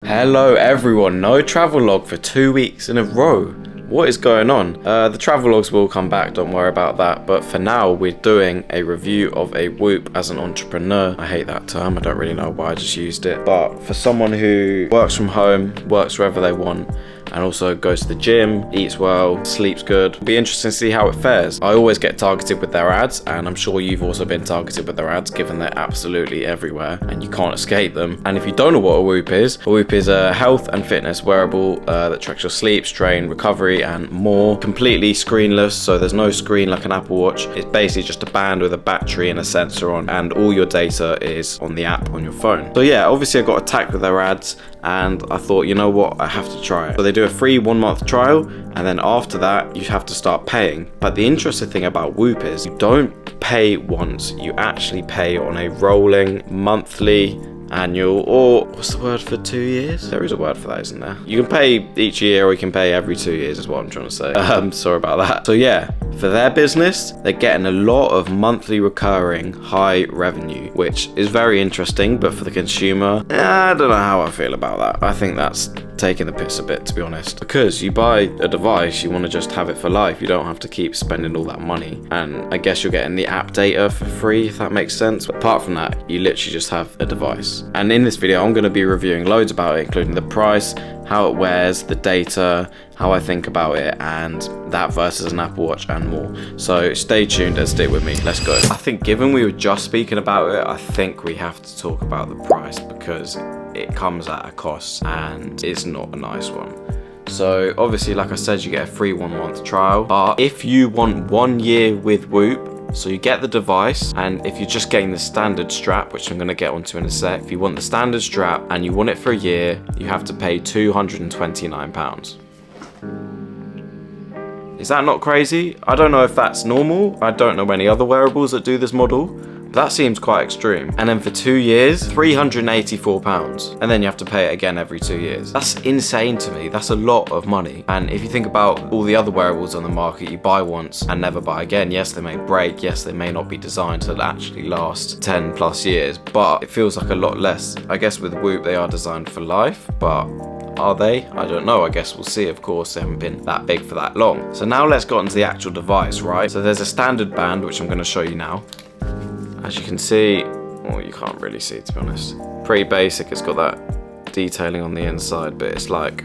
Hello everyone, no travel log for 2 weeks in a row. What is going on? The travel logs will come back, don't worry about that. But for now, we're doing a review of a Whoop as an entrepreneur. I hate that term, I don't really know why I just used it. But for someone who works from home, works wherever they want, and also goes to the gym, eats well, sleeps good. It'll be interesting to see how it fares. I always get targeted with their ads, and I'm sure you've also been targeted with their ads, given they're absolutely everywhere and you can't escape them. And if you don't know what a Whoop is a health and fitness wearable that tracks your sleep, strain, recovery, and more. Completely screenless, so there's no screen like an Apple Watch. It's basically just a band with a battery and a sensor on, and all your data is on the app on your phone. So yeah, obviously I got attacked with their ads, and I thought, you know what, I have to try it. So they do a free 1 month trial, and then after that you have to start paying. But the interesting thing about Whoop is you don't pay once, you actually pay on a rolling monthly, annual, or what's the word for 2 years? There is a word for that, isn't there? You can pay each year or you can pay every 2 years is what I'm trying to say. Sorry about that. So yeah, for their business, they're getting a lot of monthly recurring high revenue, which is very interesting, but for the consumer, I don't know how I feel about that. I think that's taking the piss a bit, to be honest, because you buy a device, you want to just have it for life. You don't have to keep spending all that money, and I guess you're getting the app data for free, if that makes sense. But apart from that, you literally just have a device. And in this video, I'm going to be reviewing loads about it, including the price, how it wears, the data, how I think about it, and that versus an Apple Watch and more. So stay tuned and stick with me. Let's go. I think given we were just speaking about it, I think we have to talk about the price, because it comes at a cost and it's not a nice one. So obviously, like I said, you get a free 1 month trial, but if you want 1 year with Whoop, so you get the device, and if you're just getting the standard strap, which I'm going to get onto in a sec, if you want the standard strap and you want it for a year, you have to pay £229. Is that not crazy? I don't know if that's normal. I don't know any other wearables that do this model. That seems quite extreme. And then for 2 years, £384. And then you have to pay it again every 2 years. That's insane to me. That's a lot of money. And if you think about all the other wearables on the market, you buy once and never buy again. Yes, they may break. Yes, they may not be designed to actually last 10 plus years, but it feels like a lot less. I guess with Whoop, they are designed for life, but are they? I don't know. I guess we'll see. Of course, they haven't been that big for that long. So now let's get onto the actual device, right? So there's a standard band, which I'm going to show you now. As you can see, well, you can't really see, to be honest. Pretty basic. It's got that detailing on the inside, but it's like,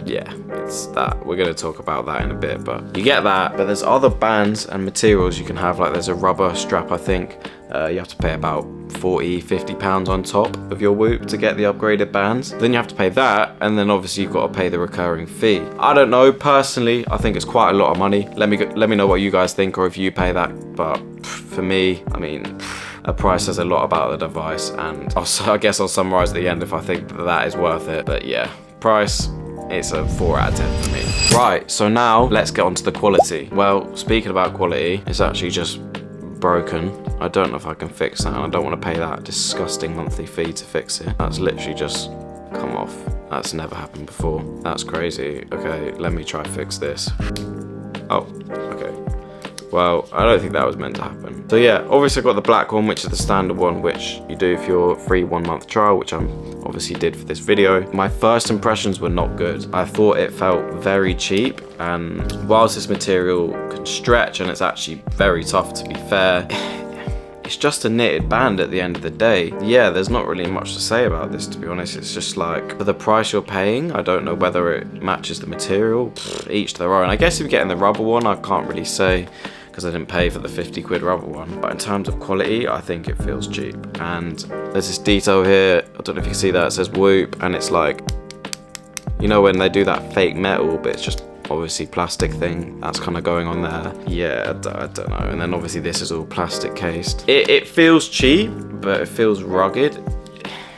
yeah, it's that. We're going to talk about that in a bit, but you get that. But there's other bands and materials you can have. Like there's a rubber strap, I think. You have to pay about £40–50 on top of your Whoop to get the upgraded bands. Then you have to pay that, and then obviously you've got to pay the recurring fee. I don't know, personally, I think it's quite a lot of money. Let me know what you guys think, or if you pay that. But for me, I mean, a price says a lot about the device, and I guess I'll summarize at the end if I think that is worth it. But yeah, price, it's a 4 out of 10 for me. Right, so now let's get on to the quality. Well, speaking about quality, it's actually just broken. I don't know if I can fix that, and I don't want to pay that disgusting monthly fee to fix it. That's literally just come off. That's never happened before. That's crazy. Okay, let me try fix this. Oh, okay. Well, I don't think that was meant to happen. So yeah, obviously I've got the black one, which is the standard one, which you do for your free 1 month trial, which I'm obviously did for this video. My first impressions were not good. I thought it felt very cheap, and whilst this material can stretch and it's actually very tough, to be fair, it's just a knitted band at the end of the day. Yeah, there's not really much to say about this, to be honest. It's just like, for the price you're paying, I don't know whether it matches the material. Each to their own. I guess if you're getting the rubber one, I can't really say, because I didn't pay for the 50 quid rubber one. But in terms of quality, I think it feels cheap. And there's this detail here, I don't know if you can see that, it says Whoop, and it's like, you know when they do that fake metal, but it's just obviously plastic thing that's kind of going on there. Yeah, I don't know. And then obviously this is all plastic cased. It feels cheap, but it feels rugged.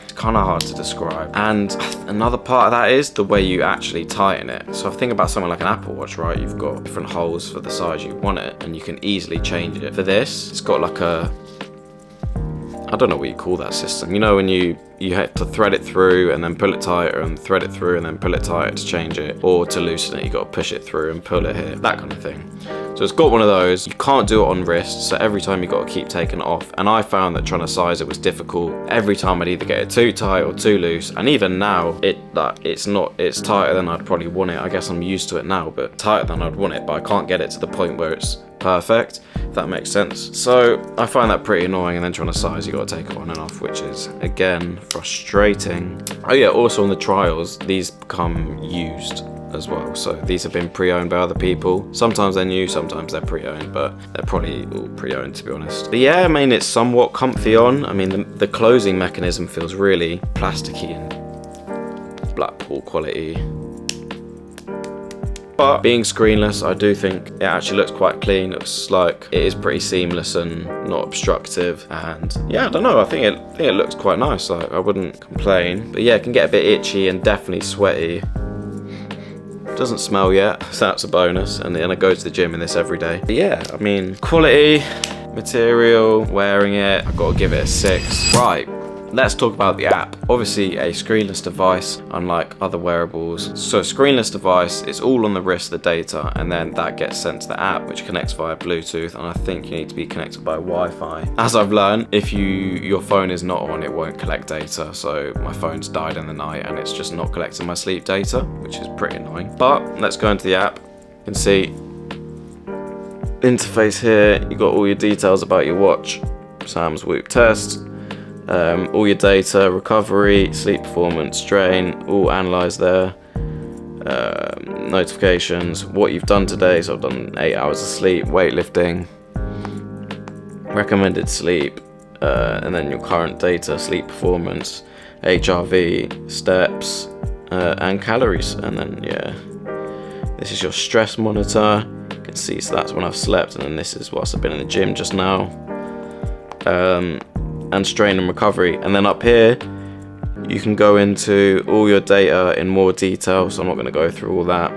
It's kind of hard to describe. And another part of that is the way you actually tighten it. So if I think about something like an Apple Watch, right? You've got different holes for the size you want it, and you can easily change it. For this, it's got like a, I don't know what you call that system. You know when you have to thread it through and then pull it tighter, and thread it through and then pull it tighter to change it, or to loosen it, you got to push it through and pull it here, that kind of thing. So So it's got one of those. You can't do it on wrist, so every time you got to keep taking it off. And I found that trying to size it was difficult. Every time I'd either get it too tight or too loose. And even now, it's tighter than I'd probably want it. I guess I'm used to it now, but tighter than I'd want it. But I can't get it to the point where it's perfect, if that makes sense. So I find that pretty annoying, and then trying to size, you got to take it on and off, which is again frustrating. Oh yeah, also on the trials, these become used as well, so these have been pre-owned by other people. Sometimes they're new, sometimes they're pre-owned, but they're probably all pre-owned, to be honest. But yeah, I mean, it's somewhat comfy on. I mean, the closing mechanism feels really plasticky and Blackpool quality. But being screenless, I do think it actually looks quite clean. It looks like it is pretty seamless and not obstructive. And yeah, I don't know, I think it looks quite nice. Like, I wouldn't complain. But yeah, it can get a bit itchy and definitely sweaty. Doesn't smell yet, so that's a bonus. And I go to the gym in this every day. But yeah, I mean, quality, material, wearing it, I've got to give it a 6. Right. Let's talk about the app. Obviously a screenless device, unlike other wearables. So screenless device, it's all on the wrist, the data, and then that gets sent to the app, which connects via Bluetooth, and I think you need to be connected by Wi-Fi. As I've learned, if your phone is not on, it won't collect data. So my phone's died in the night and it's just not collecting my sleep data, which is pretty annoying. But let's go into the app. You can see interface here, you got all your details about your watch, Sam's Whoop test, all your data, recovery, sleep performance, strain, all analysed there. Notifications, what you've done today. So I've done 8 hours of sleep, weightlifting, recommended sleep, and then your current data, sleep performance, HRV, steps, and calories. And then yeah, this is your stress monitor. You can see, so that's when I've slept, and then this is whilst I've been in the gym just now. And strain and recovery. And then up here you can go into all your data in more detail, so I'm not going to go through all that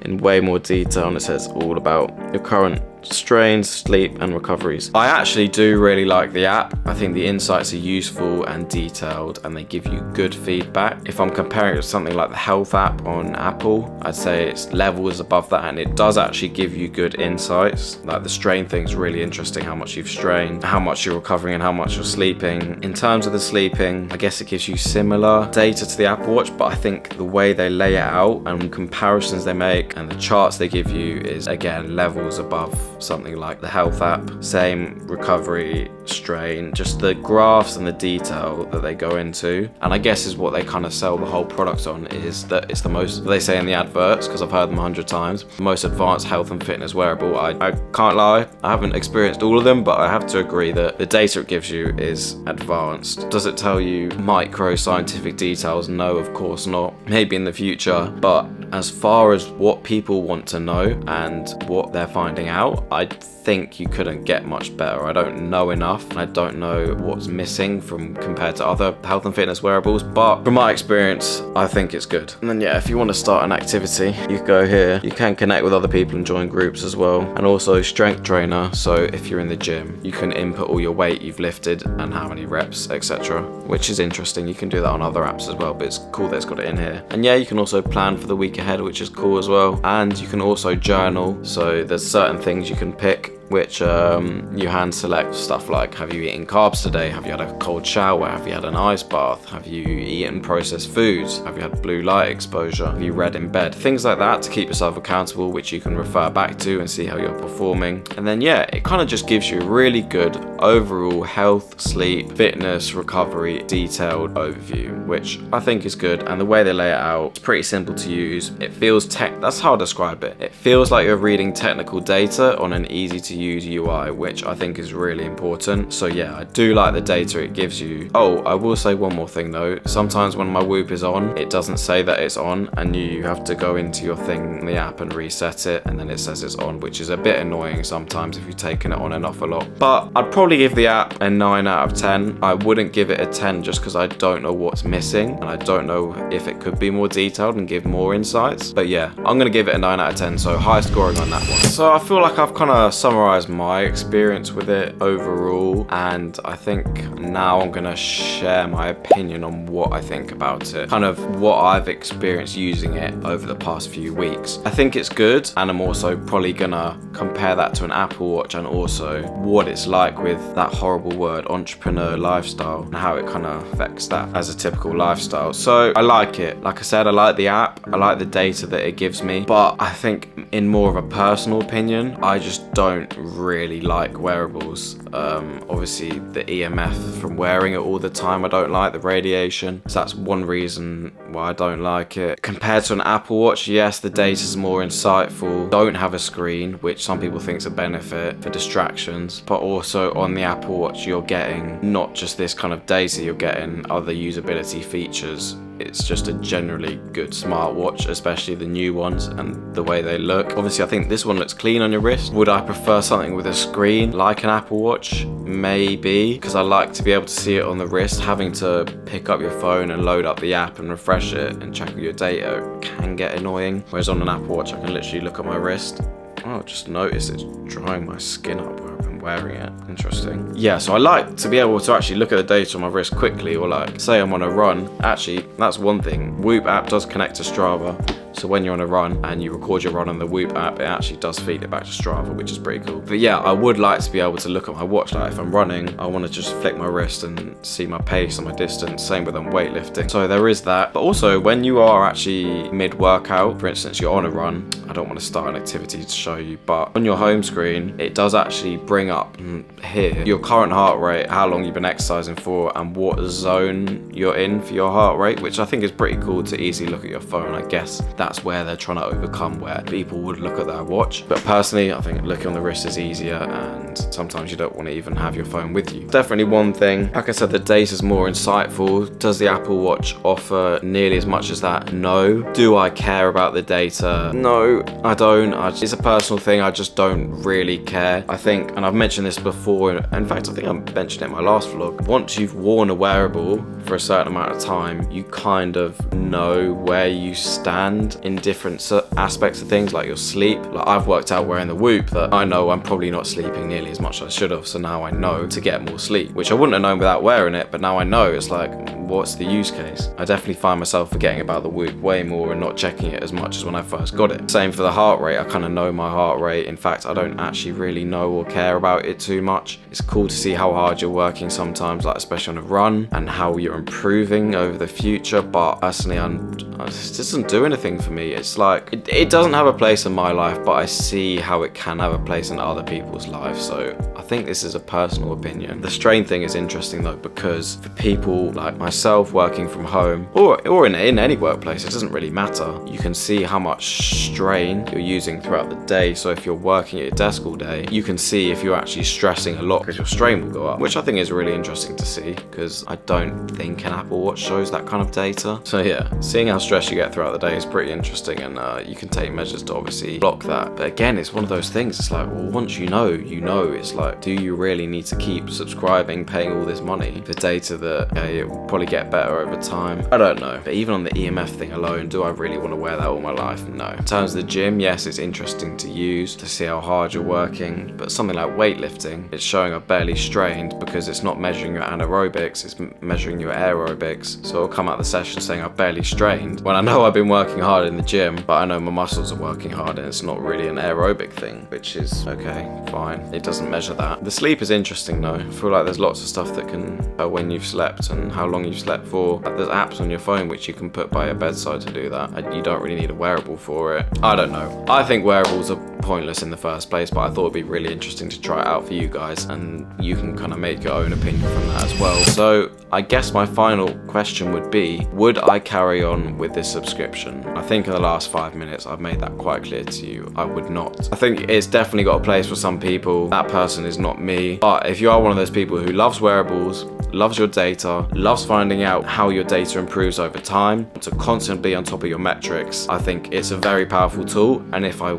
in way more detail, and it says all about your current strains, sleep and recoveries. I actually do really like the app. I think the insights are useful and detailed, and they give you good feedback. If I'm comparing it to something like the health app on Apple, I'd say it's levels above that, and it does actually give you good insights. Like the strain thing's really interesting, how much you've strained, how much you're recovering and how much you're sleeping. In terms of the sleeping, I guess it gives you similar data to the Apple Watch, but I think the way they lay it out and comparisons they make and the charts they give you is again levels above something like the health app. Same recovery, strain, just the graphs and the detail that they go into. And I guess is what they kind of sell the whole product on, is that it's the most, they say in the adverts, because I've heard them 100 times, the most advanced health and fitness wearable. I can't lie, I haven't experienced all of them, but I have to agree that the data it gives you is advanced. Does it tell you micro scientific details? No, of course not. Maybe in the future, but as far as what people want to know and what they're finding out, I think you couldn't get much better. I don't know enough, and I don't know what's missing from compared to other health and fitness wearables, but from my experience, I think it's good. And then yeah, if you want to start an activity, you go here. You can connect with other people and join groups as well, and also strength trainer. So if you're in the gym, you can input all your weight you've lifted and how many reps, etc., which is interesting. You can do that on other apps as well, but it's cool that it's got it in here. And yeah, you can also plan for the week ahead, which is cool as well. And you can also journal, so there's certain things you can pick which you hand select stuff like, have you eaten carbs today? Have you had a cold shower? Have you had an ice bath? Have you eaten processed foods? Have you had blue light exposure? Have you read in bed? Things like that to keep yourself accountable, which you can refer back to and see how you're performing. And then yeah, it kind of just gives you a really good overall health, sleep, fitness, recovery, detailed overview, which I think is good. And the way they lay it out, it's pretty simple to use. It feels that's how I describe it. It feels like you're reading technical data on an easy to use UI, which I think is really important. So yeah, I do like the data it gives you. Oh, I will say one more thing though. Sometimes when my Whoop is on, it doesn't say that it's on, and you have to go into your thing in the app and reset it, and then it says it's on, which is a bit annoying sometimes if you've taken it on and off a lot. But I'd probably give the app a 9 out of 10. I wouldn't give it a 10 just because I don't know what's missing, and I don't know if it could be more detailed and give more insights. But yeah, I'm gonna give it a 9 out of 10, so high scoring on that one. So I feel like I've kind of summarized summarize my experience with it overall, and I think now I'm gonna share my opinion on what I think about it, kind of what I've experienced using it over the past few weeks. I think it's good, and I'm also probably gonna compare that to an Apple Watch, and also what it's like with that horrible word entrepreneur lifestyle and how it kind of affects that as a typical lifestyle. So I like it. Like I said, I like the app, I like the data that it gives me, but I think in more of a personal opinion, I just don't really like wearables. Obviously the EMF from wearing it all the time I don't like, the radiation, so that's one reason why I don't like it. Compared to an Apple Watch, yes, the data's more insightful, don't have a screen, which some people think is a benefit for distractions, but also on the Apple Watch you're getting not just this kind of data, you're getting other usability features. It's just a generally good smartwatch, especially the new ones and the way they look. Obviously, I think this one looks clean on your wrist. Would I prefer something with a screen like an Apple Watch? Maybe, because I like to be able to see it on the wrist. Having to pick up your phone and load up the app and refresh it and check your data can get annoying. Whereas on an Apple Watch, I can literally look at my wrist. Oh, just notice it's drying my skin up where I've been wearing it. Interesting. Yeah, so I like to be able to actually look at the data on my wrist quickly, or like say I'm on a run. Actually, that's one thing. Whoop app does connect to Strava. So when you're on a run and you record your run on the Whoop app, it actually does feed it back to Strava, which is pretty cool. But yeah, I would like to be able to look at my watch. Like if I'm running, I want to just flick my wrist and see my pace and my distance. Same with weightlifting. So there is that. But also when you are actually mid-workout, for instance, you're on a run, I don't want to start an activity to show you, but on your home screen, it does actually bring up here your current heart rate, how long you've been exercising for, and what zone you're in for your heart rate, which I think is pretty cool to easily look at your phone. I guess that's where they're trying to overcome where people would look at their watch. But personally, I think looking on the wrist is easier, and sometimes you don't want to even have your phone with you. Definitely one thing. Like I said, the data's more insightful. Does the Apple Watch offer nearly as much as that? No. Do I care about the data? No, I don't. It's a personal thing. I just don't really care. I think, and I've mentioned this before, in fact, I think I mentioned it in my last vlog, once you've worn a wearable for a certain amount of time, you kind of know where you stand in different aspects of things, like your sleep. Like I've worked out wearing the Whoop that I know I'm probably not sleeping nearly as much as I should have, so now I know to get more sleep, which I wouldn't have known without wearing it, but now I know. It's like, what's the use case? I definitely find myself forgetting about the Whoop way more and not checking it as much as when I first got it. Same for the heart rate. I kind of know my heart rate. In fact, I don't actually really know or care about it too much. It's cool to see how hard you're working sometimes, like especially on a run, and how you're improving over the future, but personally it just doesn't do anything for me. It's like it doesn't have a place in my life, but I see how it can have a place in other people's lives. So I think this is a personal opinion. The strain thing is interesting though, because for people like myself working from home or in any workplace, it doesn't really matter. You can see how much strain you're using throughout the day. So if you're working at your desk all day, you can see if you're actually stressing a lot, because your strain will go up, which I think is really interesting to see, because I don't think an Apple Watch shows that kind of data. So yeah, seeing how stressed you get throughout the day is pretty interesting, and you can take measures to obviously block that. But again, it's one of those things, it's like, well, once you know, it's like, do you really need to keep subscribing, paying all this money for data that it will probably get better over time? I don't know. But even on the EMF thing alone, do I really want to wear that all my life? No. In terms of the gym, yes, it's interesting to use to see how hard you're working, but something like weightlifting, it's showing I've barely strained because it's not measuring your anaerobics, it's measuring your aerobics. So it'll come out the session saying I've barely strained, when I know I've been working hard in the gym, but I know my muscles are working hard, and it's not really an aerobic thing, which is okay, fine. It doesn't measure that. The sleep is interesting though. I feel like there's lots of stuff that can tell when you've slept and how long you've slept for. Like, there's apps on your phone which you can put by your bedside to do that. You don't really need a wearable for it. I don't know. I think wearables are pointless in the first place, but I thought it'd be really interesting to try it out for you guys, and you can kind of make your own opinion from that as well. So I guess my final question would be, would I carry on with this subscription? I think in the last 5 minutes I've made that quite clear to you. I would not. I think it's definitely got a place for some people. That person is not me. But if you are one of those people who loves wearables, loves your data, loves finding out how your data improves over time, to constantly be on top of your metrics, I think it's a very powerful tool. And if I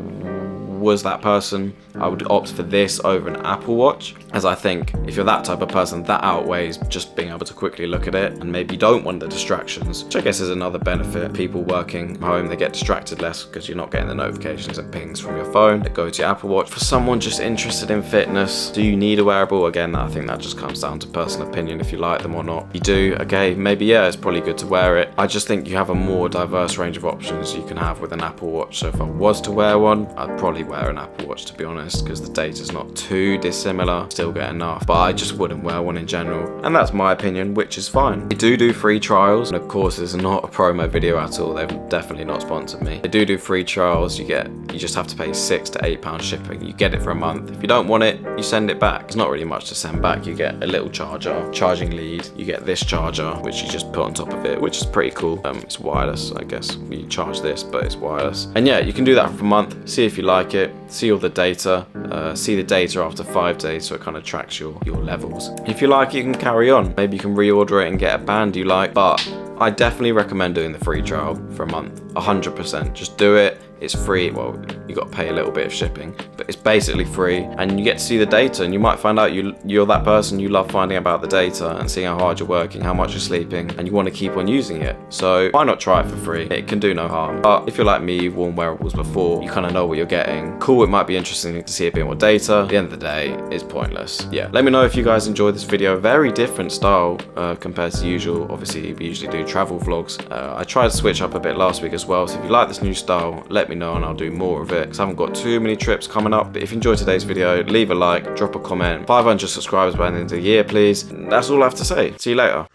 was that person, I would opt for this over an Apple Watch, as I think if you're that type of person, that outweighs just being able to quickly look at it, and maybe you don't want the distractions, which I guess is another benefit. People working from home, they get distracted less because you're not getting the notifications and pings from your phone that go to your Apple Watch. For someone just interested in fitness, do you need a wearable? Again, I think that just comes down to personal opinion, if you like them or not. If you do, okay, maybe yeah, it's probably good to wear it. I just think you have a more diverse range of options you can have with an Apple Watch. So if I was to wear one, I'd probably wear an Apple Watch, to be honest, because the data's not too dissimilar, still get enough, but I just wouldn't wear one in general, and that's my opinion, which is fine. They do free trials, and of course this is not a promo video at all, they've definitely not sponsored me. They do free trials. You just have to pay £6 to £8 shipping. You get it for a month. If you don't want it, you send it back. It's not really much to send back. You get a little charger, charging lead, you get this charger which you just put on top of it, which is pretty cool. It's wireless, I guess. You charge this, but it's wireless. And yeah, you can do that for a month, see if you like it, see all the data, see the data after 5 days, so it kind of tracks your levels. If you like it, you can carry on. Maybe you can reorder it and get a band you like, but I definitely recommend doing the free trial for a month. 100%. Just do it. It's free. Well, you got to pay a little bit of shipping, but it's basically free, and you get to see the data, and you might find out you're that person, you love finding about the data and seeing how hard you're working, how much you're sleeping, and you want to keep on using it. So why not try it for free? It can do no harm. But if you're like me, you've worn wearables before, you kind of know what you're getting. Cool, it might be interesting to see a bit more data. At the end of the day, it's pointless. Yeah, let me know if you guys enjoyed this video. Very different style compared to usual. Obviously, we usually do travel vlogs. I tried to switch up a bit last week as well, so if you like this new style, let me know and I'll do more of it, because I haven't got too many trips coming up. But if you enjoyed today's video, leave a like, drop a comment. 500 subscribers by the end of the year, please. That's all I have to say. See you later.